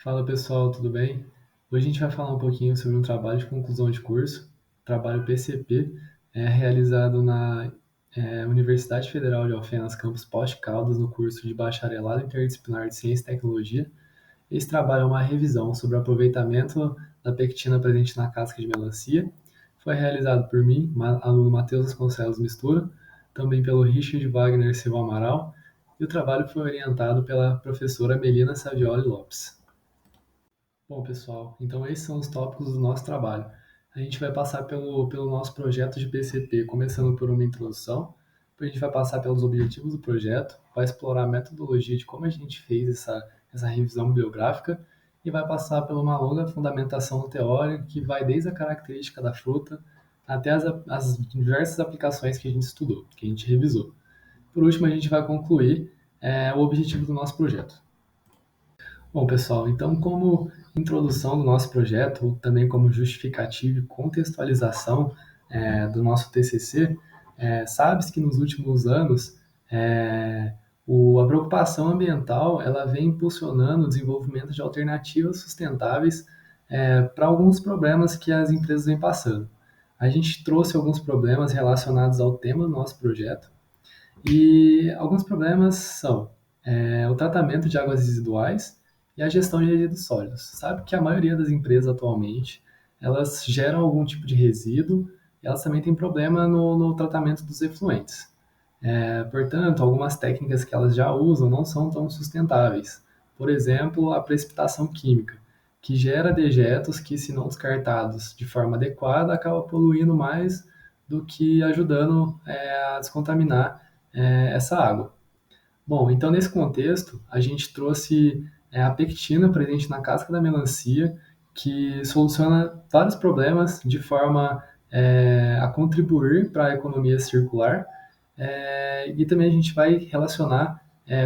Fala pessoal, tudo bem? Hoje a gente vai falar um pouquinho sobre um trabalho de conclusão de curso, trabalho PCP, realizado na Universidade Federal de Alfenas, campus Poste Caldas, no curso de Bacharelado Interdisciplinar de Ciência e Tecnologia. Esse trabalho é uma revisão sobre o aproveitamento da pectina presente na casca de melancia. Foi realizado por mim, aluno Matheus Vasconcelos Mistura, também pelo Richard Wagner Silva Amaral, e o trabalho foi orientado pela professora Melina Savioli Lopes. Bom, pessoal, então esses são os tópicos do nosso trabalho. A gente vai passar pelo nosso projeto de PCP, começando por uma introdução, depois a gente vai passar pelos objetivos do projeto, vai explorar a metodologia de como a gente fez essa revisão bibliográfica e vai passar por uma longa fundamentação teórica que vai desde a característica da fruta até as diversas aplicações que a gente estudou, que a gente revisou. Por último, a gente vai concluir o objetivo do nosso projeto. Bom, pessoal, então, como introdução do nosso projeto, ou também como justificativa e contextualização do nosso TCC, sabe-se que nos últimos anos a preocupação ambiental ela vem impulsionando o desenvolvimento de alternativas sustentáveis para alguns problemas que as empresas vêm passando. A gente trouxe alguns problemas relacionados ao tema do nosso projeto, e alguns problemas são o tratamento de águas residuais e a gestão de resíduos sólidos. Sabe que a maioria das empresas atualmente, elas geram algum tipo de resíduo e elas também têm problema no tratamento dos efluentes. Portanto, algumas técnicas que elas já usam não são tão sustentáveis. Por exemplo, a precipitação química, que gera dejetos que, se não descartados de forma adequada, acaba poluindo mais do que ajudando a descontaminar essa água. Bom, então nesse contexto, a gente trouxe a pectina presente na casca da melancia, que soluciona vários problemas de forma a contribuir para a economia circular. E também a gente vai relacionar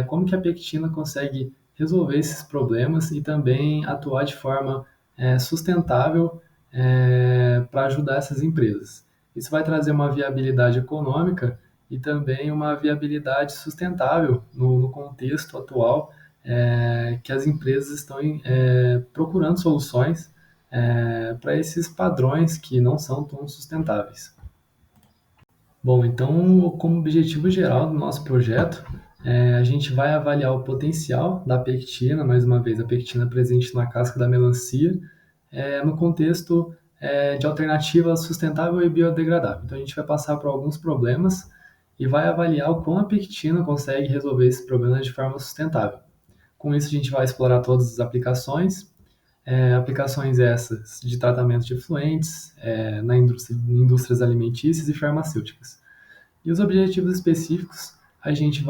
como que a pectina consegue resolver esses problemas e também atuar de forma sustentável para ajudar essas empresas. Isso vai trazer uma viabilidade econômica e também uma viabilidade sustentável no contexto atual, que as empresas estão procurando soluções para esses padrões que não são tão sustentáveis. Bom, então, como objetivo geral do nosso projeto, a gente vai avaliar o potencial da pectina, mais uma vez, a pectina presente na casca da melancia, no contexto de alternativa sustentável e biodegradável. Então, a gente vai passar por alguns problemas e vai avaliar o como a pectina consegue resolver esses problemas de forma sustentável. Com isso, a gente vai explorar todas as aplicações, aplicações essas de tratamento de efluentes em indústrias alimentícias e farmacêuticas. E os objetivos específicos, a gente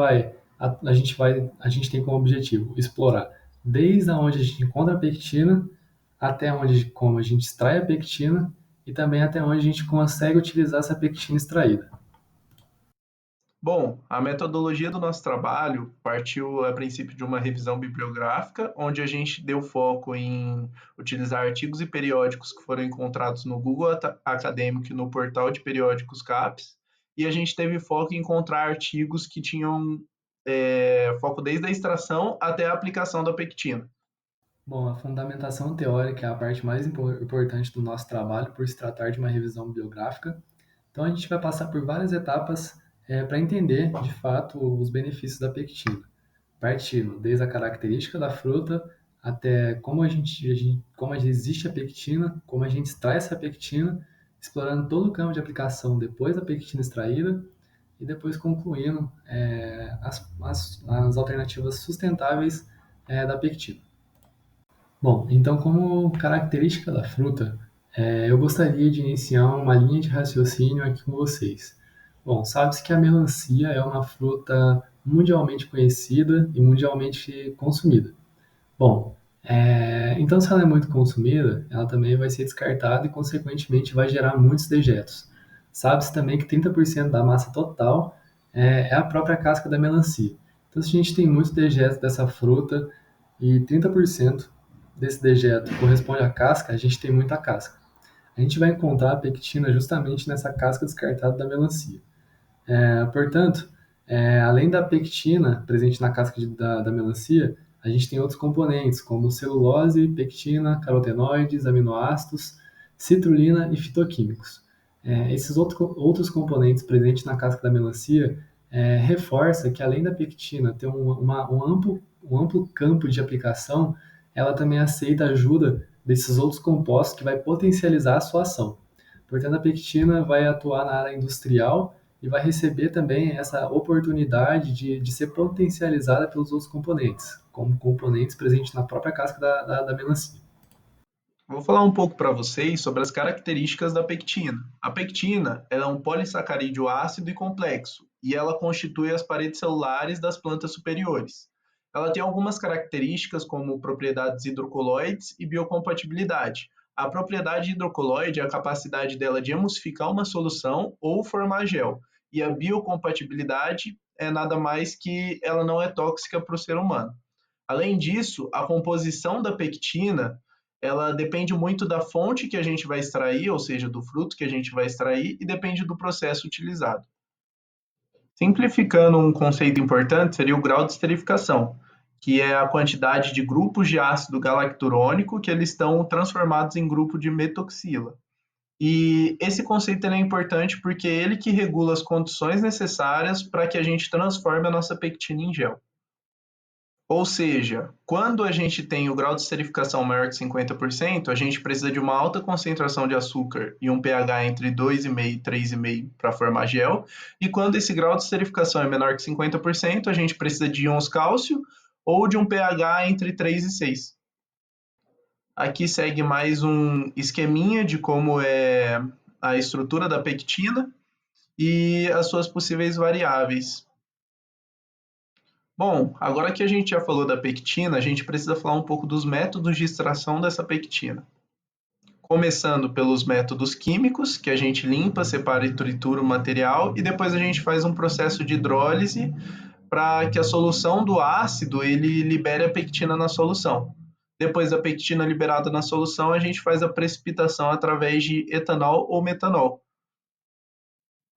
tem como objetivo explorar desde onde a gente encontra a pectina até como a gente extrai a pectina e também até onde a gente consegue utilizar essa pectina extraída. Bom, a metodologia do nosso trabalho partiu a princípio de uma revisão bibliográfica, onde a gente deu foco em utilizar artigos e periódicos que foram encontrados no Google Acadêmico e no portal de periódicos CAPES, e a gente teve foco em encontrar artigos que tinham foco desde a extração até a aplicação da pectina. Bom, a fundamentação teórica é a parte mais importante do nosso trabalho, por se tratar de uma revisão bibliográfica. Então, a gente vai passar por várias etapas para entender, de fato, os benefícios da pectina, partindo desde a característica da fruta até como existe a pectina, como a gente extrai essa pectina, explorando todo o campo de aplicação depois da pectina extraída e depois concluindo as alternativas sustentáveis da pectina. Bom, então, como característica da fruta, eu gostaria de iniciar uma linha de raciocínio aqui com vocês. Bom, sabe-se que a melancia é uma fruta mundialmente conhecida e mundialmente consumida. Bom, então se ela é muito consumida, ela também vai ser descartada e, consequentemente, vai gerar muitos dejetos. Sabe-se também que 30% da massa total é a própria casca da melancia. Então, se a gente tem muitos dejetos dessa fruta e 30% desse dejeto corresponde à casca, a gente tem muita casca. A gente vai encontrar a pectina justamente nessa casca descartada da melancia. Portanto, além da pectina presente na casca da melancia, a gente tem outros componentes, como celulose, pectina, carotenoides, aminoácidos, citrulina e fitoquímicos. Esses outros componentes presentes na casca da melancia reforça que, além da pectina ter um amplo campo de aplicação, ela também aceita a ajuda desses outros compostos que vai potencializar a sua ação. Portanto, a pectina vai atuar na área industrial e vai receber também essa oportunidade de ser potencializada pelos outros componentes, como componentes presentes na própria casca da melancia. Vou falar um pouco para vocês sobre as características da pectina. A pectina ela é um polissacarídeo ácido e complexo, e ela constitui as paredes celulares das plantas superiores. Ela tem algumas características como propriedades hidrocoloides e biocompatibilidade. A propriedade hidrocoloide é a capacidade dela de emulsificar uma solução ou formar gel, e a biocompatibilidade é nada mais que ela não é tóxica para o ser humano. Além disso, a composição da pectina ela depende muito da fonte que a gente vai extrair, ou seja, do fruto que a gente vai extrair, e depende do processo utilizado. Simplificando, um conceito importante seria o grau de esterificação, que é a quantidade de grupos de ácido galacturônico que eles estão transformados em grupo de metoxila. E esse conceito é importante porque é ele que regula as condições necessárias para que a gente transforme a nossa pectina em gel. Ou seja, quando a gente tem o grau de esterificação maior que 50%, a gente precisa de uma alta concentração de açúcar e um pH entre 2,5 e 3,5 para formar gel. E quando esse grau de esterificação é menor que 50%, a gente precisa de íons cálcio ou de um pH entre 3 e 6. Aqui segue mais um esqueminha de como é a estrutura da pectina e as suas possíveis variáveis. Bom, agora que a gente já falou da pectina, a gente precisa falar um pouco dos métodos de extração dessa pectina. Começando pelos métodos químicos, que a gente limpa, separa e tritura o material, e depois a gente faz um processo de hidrólise para que a solução do ácido ele libere a pectina na solução. Depois da pectina liberada na solução, a gente faz a precipitação através de etanol ou metanol.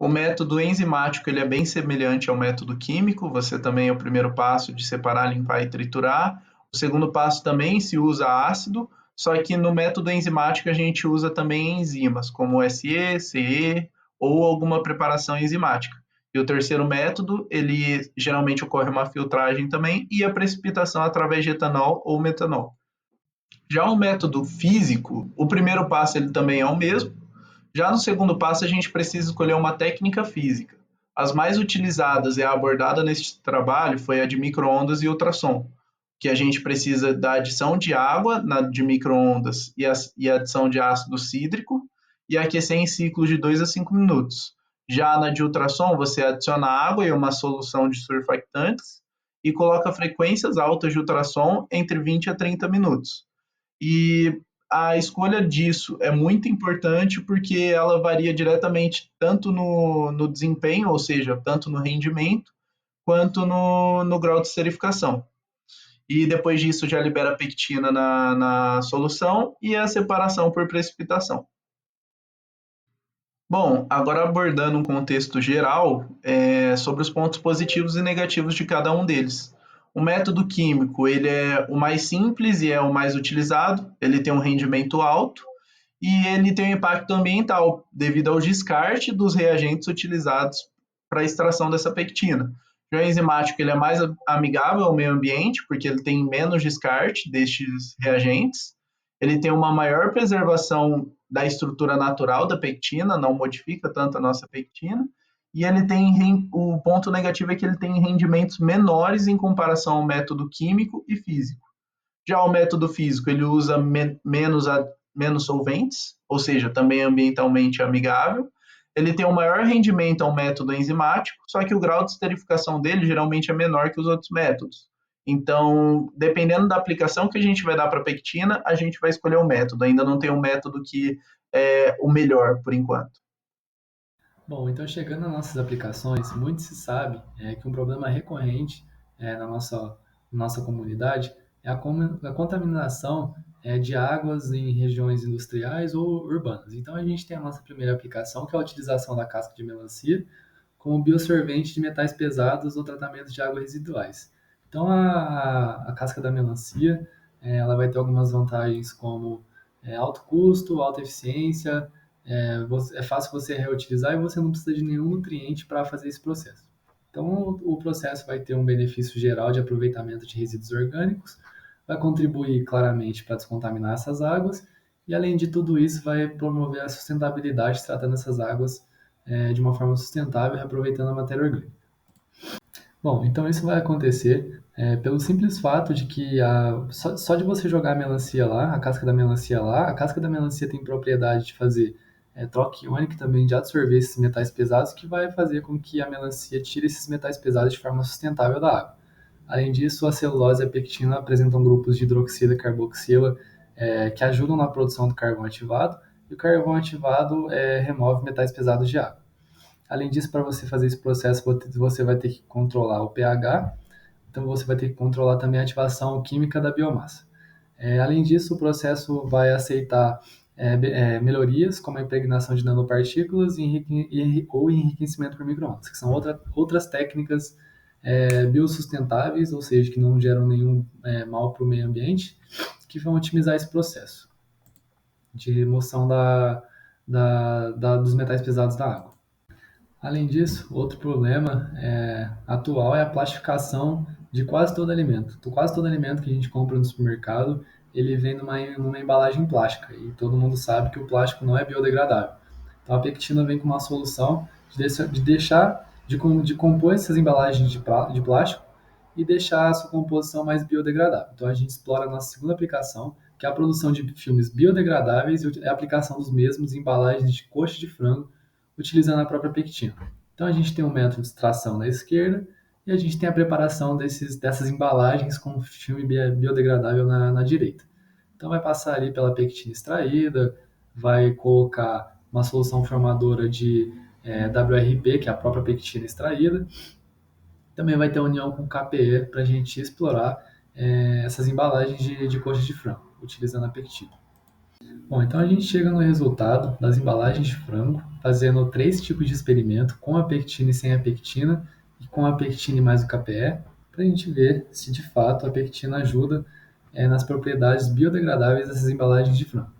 O método enzimático ele é bem semelhante ao método químico, você também é o primeiro passo de separar, limpar e triturar. O segundo passo também se usa ácido, só que no método enzimático a gente usa também enzimas, como SE, CE ou alguma preparação enzimática. E o terceiro método, ele geralmente ocorre uma filtragem também e a precipitação através de etanol ou metanol. Já o método físico, o primeiro passo ele também é o mesmo, já no segundo passo, a gente precisa escolher uma técnica física. As mais utilizadas e a abordada neste trabalho foi a de microondas e ultrassom, que a gente precisa da adição de água na de microondas e adição de ácido cítrico e aquecer em ciclos de 2 a 5 minutos. Já na de ultrassom, você adiciona água e uma solução de surfactantes e coloca frequências altas de ultrassom entre 20 a 30 minutos. E a escolha disso é muito importante porque ela varia diretamente tanto no desempenho, ou seja, tanto no rendimento, quanto no grau de esterificação. E depois disso já libera a pectina na solução e a separação por precipitação. Bom, agora abordando um contexto geral sobre os pontos positivos e negativos de cada um deles. O método químico ele é o mais simples e é o mais utilizado, ele tem um rendimento alto e ele tem um impacto ambiental devido ao descarte dos reagentes utilizados para a extração dessa pectina. Já o enzimático ele é mais amigável ao meio ambiente porque ele tem menos descarte destes reagentes, ele tem uma maior preservação da estrutura natural da pectina, não modifica tanto a nossa pectina, e ele tem o ponto negativo é que ele tem rendimentos menores em comparação ao método químico e físico. Já o método físico ele usa menos solventes, ou seja, também é ambientalmente amigável. Ele tem um maior rendimento ao método enzimático, só que o grau de esterificação dele geralmente é menor que os outros métodos. Então, dependendo da aplicação que a gente vai dar para a pectina, a gente vai escolher um método. Ainda não tem um método que é o melhor por enquanto. Bom, então chegando às nossas aplicações, muito se sabe que um problema recorrente na nossa comunidade é a contaminação de águas em regiões industriais ou urbanas. Então a gente tem a nossa primeira aplicação, que é a utilização da casca de melancia como biosorvente de metais pesados ou tratamento de águas residuais. Então, a casca da melancia, ela vai ter algumas vantagens como alto custo, alta eficiência, é fácil você reutilizar e você não precisa de nenhum nutriente para fazer esse processo. Então, o processo vai ter um benefício geral de aproveitamento de resíduos orgânicos, vai contribuir claramente para descontaminar essas águas e, além de tudo isso, vai promover a sustentabilidade, tratando essas águas de uma forma sustentável, reaproveitando a matéria orgânica. Bom, então isso vai acontecer pelo simples fato de que só de você jogar a melancia lá, a casca da melancia lá, a casca da melancia tem propriedade de fazer troca iônica e também de absorver esses metais pesados, que vai fazer com que a melancia tire esses metais pesados de forma sustentável da água. Além disso, a celulose e a pectina apresentam grupos de hidroxila e carboxila que ajudam na produção do carvão ativado, e o carvão ativado remove metais pesados de água. Além disso, para você fazer esse processo, você vai ter que controlar o pH, então você vai ter que controlar também a ativação química da biomassa. Além disso, o processo vai aceitar melhorias, como a impregnação de nanopartículas ou enriquecimento por microondas, que são outras técnicas biossustentáveis, ou seja, que não geram nenhum mal para o meio ambiente, que vão otimizar esse processo de remoção dos metais pesados da água. Além disso, outro problema atual é a plastificação de quase todo alimento. Quase todo alimento que a gente compra no supermercado, ele vem numa embalagem plástica, e todo mundo sabe que o plástico não é biodegradável. Então a Pectina vem com uma solução de compor essas embalagens de plástico e deixar a sua composição mais biodegradável. Então a gente explora a nossa segunda aplicação, que é a produção de filmes biodegradáveis e a aplicação dos mesmos em embalagens de coxa de frango, utilizando a própria pectina. Então a gente tem um método de extração na esquerda e a gente tem a preparação dessas embalagens com filme biodegradável na direita. Então vai passar ali pela pectina extraída, vai colocar uma solução formadora de WRP, que é a própria pectina extraída. Também vai ter união com KPE para a gente explorar essas embalagens de coxa de frango, utilizando a pectina. Bom, então a gente chega no resultado das embalagens de frango, fazendo 3 tipos de experimento, com a pectina e sem a pectina, e com a pectina e mais o KPE, para a gente ver se de fato a pectina ajuda nas propriedades biodegradáveis dessas embalagens de frango.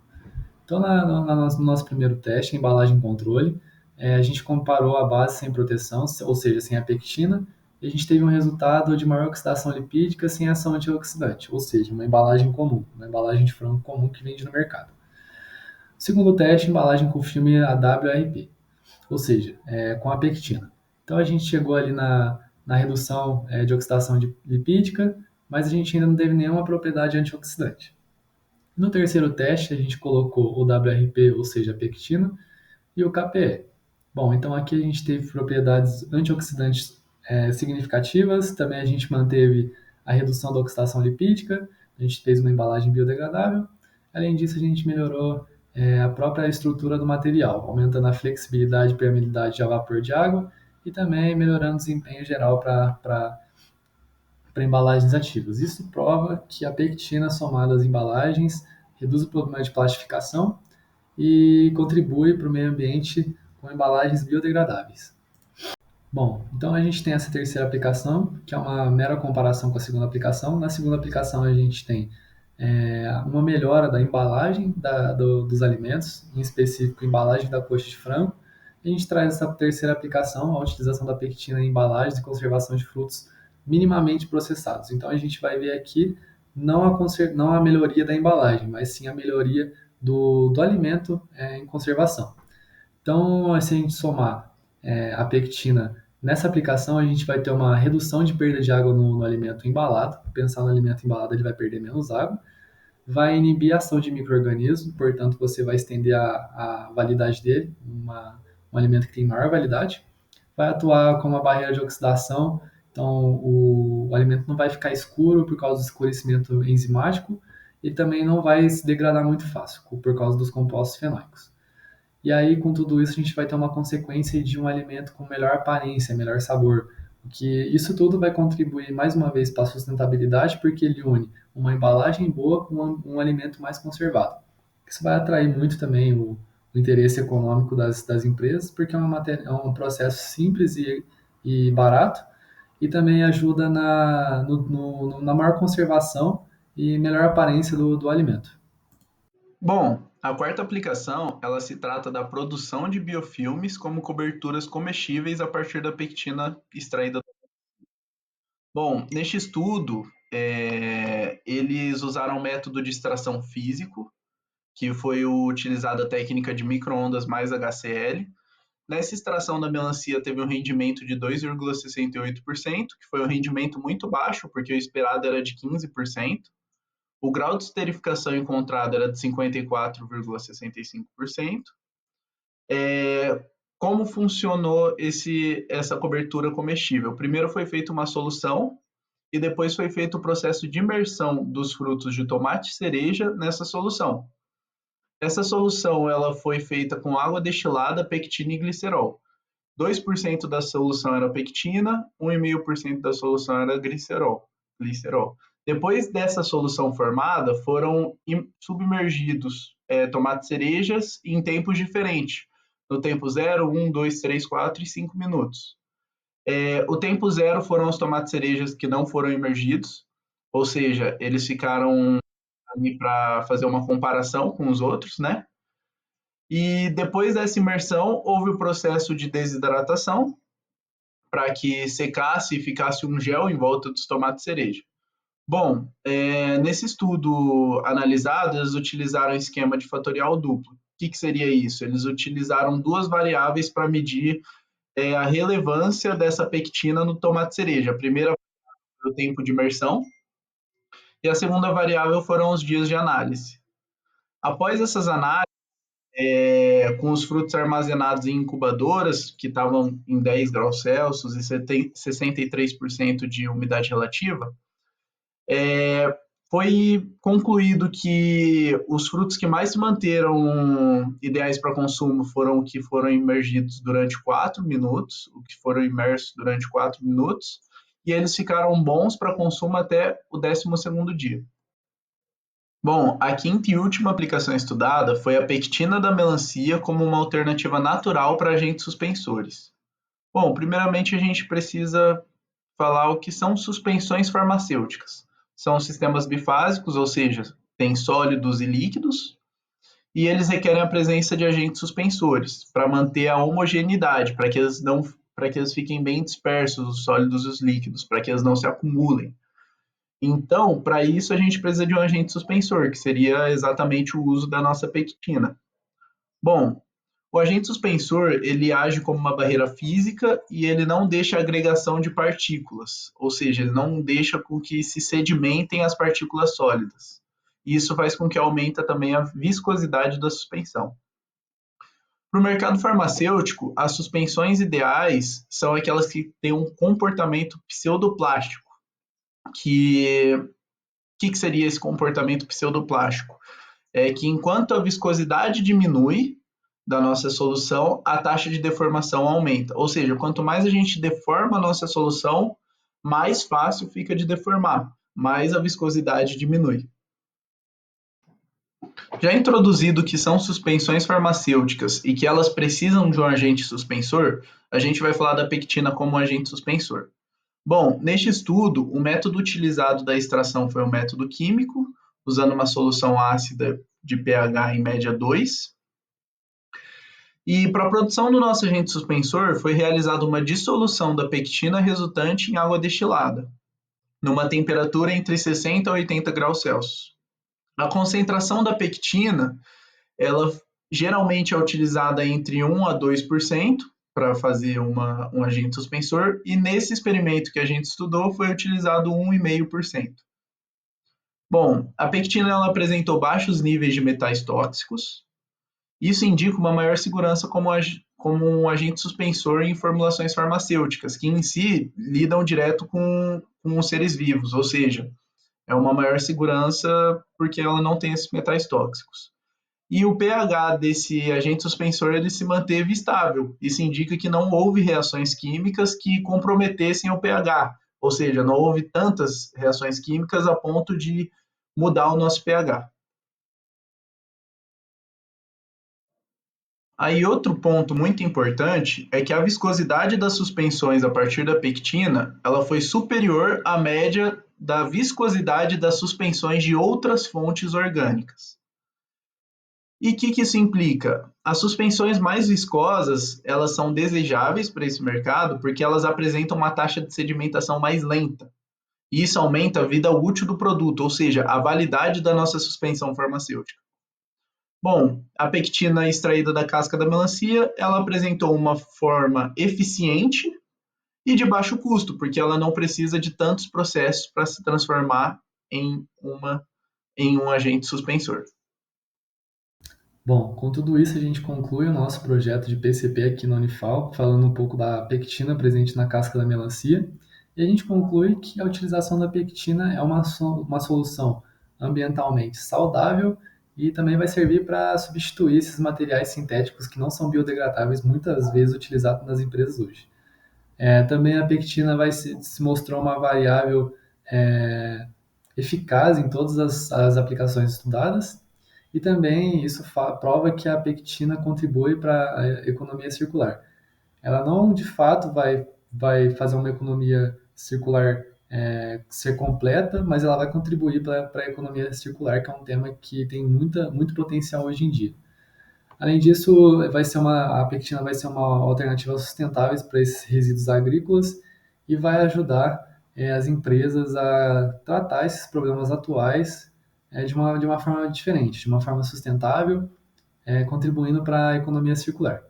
Então, no nosso primeiro teste, a embalagem controle, a gente comparou a base sem proteção, ou seja, sem a pectina, e a gente teve um resultado de maior oxidação lipídica sem ação antioxidante, ou seja, uma embalagem comum, uma embalagem de frango comum que vende no mercado. Segundo teste, embalagem com filme AWRP, ou seja, com a pectina. Então a gente chegou ali na redução de oxidação lipídica, mas a gente ainda não teve nenhuma propriedade antioxidante. No terceiro teste, a gente colocou o WRP, ou seja, a pectina, e o KPE. Bom, então aqui a gente teve propriedades antioxidantes significativas, também a gente manteve a redução da oxidação lipídica, a gente fez uma embalagem biodegradável. Além disso, a gente melhorou a própria estrutura do material, aumentando a flexibilidade e permeabilidade a vapor de água e também melhorando o desempenho geral para embalagens ativas. Isso prova que a pectina somada às embalagens reduz o problema de plastificação e contribui para o meio ambiente com embalagens biodegradáveis. Bom, então a gente tem essa terceira aplicação, que é uma mera comparação com a segunda aplicação. Na segunda aplicação, a gente tem uma melhora da embalagem dos alimentos, em específico, a embalagem da coxa de frango. E a gente traz essa terceira aplicação, a utilização da pectina em embalagens e conservação de frutos minimamente processados. Então a gente vai ver aqui não a melhoria da embalagem, mas sim a melhoria do alimento em conservação. Então, se a gente somar a pectina nessa aplicação, a gente vai ter uma redução de perda de água no alimento embalado. Pensar no alimento embalado, ele vai perder menos água. Vai inibir a ação de micro-organismos, portanto, você vai estender a validade dele, um alimento que tem maior validade. Vai atuar como uma barreira de oxidação, então o alimento não vai ficar escuro por causa do escurecimento enzimático e também não vai se degradar muito fácil por causa dos compostos fenólicos. E aí, com tudo isso, a gente vai ter uma consequência de um alimento com melhor aparência, melhor sabor. Que isso tudo vai contribuir mais uma vez para a sustentabilidade, porque ele une uma embalagem boa com um alimento mais conservado. Isso vai atrair muito também o interesse econômico das empresas, porque é um processo simples e barato, e também ajuda na maior conservação e melhor aparência do alimento. Bom, a quarta aplicação, ela se trata da produção de biofilmes como coberturas comestíveis a partir da pectina extraída. Bom, neste estudo, eles usaram um método de extração físico, que foi utilizada a técnica de microondas mais HCl. Nessa extração da melancia teve um rendimento de 2,68%, que foi um rendimento muito baixo, porque o esperado era de 15%. O grau de esterificação encontrado era de 54,65%. Como funcionou essa cobertura comestível? Primeiro foi feita uma solução e depois foi feito o processo de imersão dos frutos de tomate cereja nessa solução. Essa solução ela foi feita com água destilada, pectina e glicerol. 2% da solução era pectina, 1,5% da solução era glicerol. Depois dessa solução formada, foram submergidos tomates cerejas em tempos diferentes. No tempo 0, 1, 2, 3, 4 e 5 minutos. O tempo 0 foram os tomates cerejas que não foram imergidos, ou seja, eles ficaram ali para fazer uma comparação com os outros, né? E depois dessa imersão, houve o processo de desidratação para que secasse e ficasse um gel em volta dos tomates cereja. Bom, nesse estudo analisado, eles utilizaram esquema de fatorial duplo. O que seria isso? Eles utilizaram duas variáveis para medir a relevância dessa pectina no tomate cereja. A primeira foi o tempo de imersão e a segunda variável foram os dias de análise. Após essas análises, com os frutos armazenados em incubadoras, que estavam em 10 graus Celsius e 63% de umidade relativa, foi concluído que os frutos que mais se manteram ideais para consumo foram os que foram imergidos durante 4 minutos, os que foram imersos durante 4 minutos, e eles ficaram bons para consumo até o 12º dia. Bom, a quinta e última aplicação estudada foi a pectina da melancia como uma alternativa natural para agentes suspensores. Bom, primeiramente a gente precisa falar o que são suspensões farmacêuticas. São sistemas bifásicos, ou seja, tem sólidos e líquidos, e eles requerem a presença de agentes suspensores para manter a homogeneidade, para que eles fiquem bem dispersos, os sólidos e os líquidos, para que eles não se acumulem. Então, para isso, a gente precisa de um agente suspensor, que seria exatamente o uso da nossa pectina. Bom, o agente suspensor, ele age como uma barreira física e ele não deixa agregação de partículas, ou seja, ele não deixa com que se sedimentem as partículas sólidas. Isso faz com que aumente também a viscosidade da suspensão. Para o mercado farmacêutico, as suspensões ideais são aquelas que têm um comportamento pseudoplástico, que seria esse comportamento pseudoplástico? É que enquanto a viscosidade diminui da nossa solução, a taxa de deformação aumenta. Ou seja, quanto mais a gente deforma a nossa solução, mais fácil fica de deformar, mais a viscosidade diminui. Já introduzido que são suspensões farmacêuticas e que elas precisam de um agente suspensor, a gente vai falar da pectina como um agente suspensor. Bom, neste estudo, o método utilizado da extração foi um método químico, usando uma solução ácida de pH em média 2. E para a produção do nosso agente suspensor, foi realizada uma dissolução da pectina resultante em água destilada, numa temperatura entre 60 a 80 graus Celsius. A concentração da pectina, ela geralmente é utilizada entre 1 a 2%, para fazer um agente suspensor, e nesse experimento que a gente estudou foi utilizado 1,5%. Bom, a pectina ela apresentou baixos níveis de metais tóxicos. Isso indica uma maior segurança como um agente suspensor em formulações farmacêuticas, que em si lidam direto com os seres vivos, ou seja, é uma maior segurança porque ela não tem esses metais tóxicos. E o pH desse agente suspensor ele se manteve estável. Isso indica que não houve reações químicas que comprometessem o pH, ou seja, não houve tantas reações químicas a ponto de mudar o nosso pH. Aí outro ponto muito importante é que a viscosidade das suspensões a partir da pectina, ela foi superior à média da viscosidade das suspensões de outras fontes orgânicas. E o que isso implica? As suspensões mais viscosas, elas são desejáveis para esse mercado porque elas apresentam uma taxa de sedimentação mais lenta. E isso aumenta a vida útil do produto, ou seja, a validade da nossa suspensão farmacêutica. Bom, a pectina extraída da casca da melancia, ela apresentou uma forma eficiente e de baixo custo, porque ela não precisa de tantos processos para se transformar em um agente suspensor. Bom, com tudo isso a gente conclui o nosso projeto de PCP aqui na Unifal, falando um pouco da pectina presente na casca da melancia, e a gente conclui que a utilização da pectina é uma solução ambientalmente saudável e também vai servir para substituir esses materiais sintéticos que não são biodegradáveis, muitas vezes utilizados nas empresas hoje. Também a pectina se mostrou uma variável é, eficaz em todas as aplicações estudadas, e também isso prova que a pectina contribui para a economia circular. Ela não, de fato, vai fazer uma economia circular ser completa, mas ela vai contribuir para a economia circular, que é um tema que tem muito potencial hoje em dia. Além disso, a pectina vai ser uma alternativa sustentável para esses resíduos agrícolas e vai ajudar as empresas a tratar esses problemas atuais de uma forma diferente, de uma forma sustentável, contribuindo para a economia circular.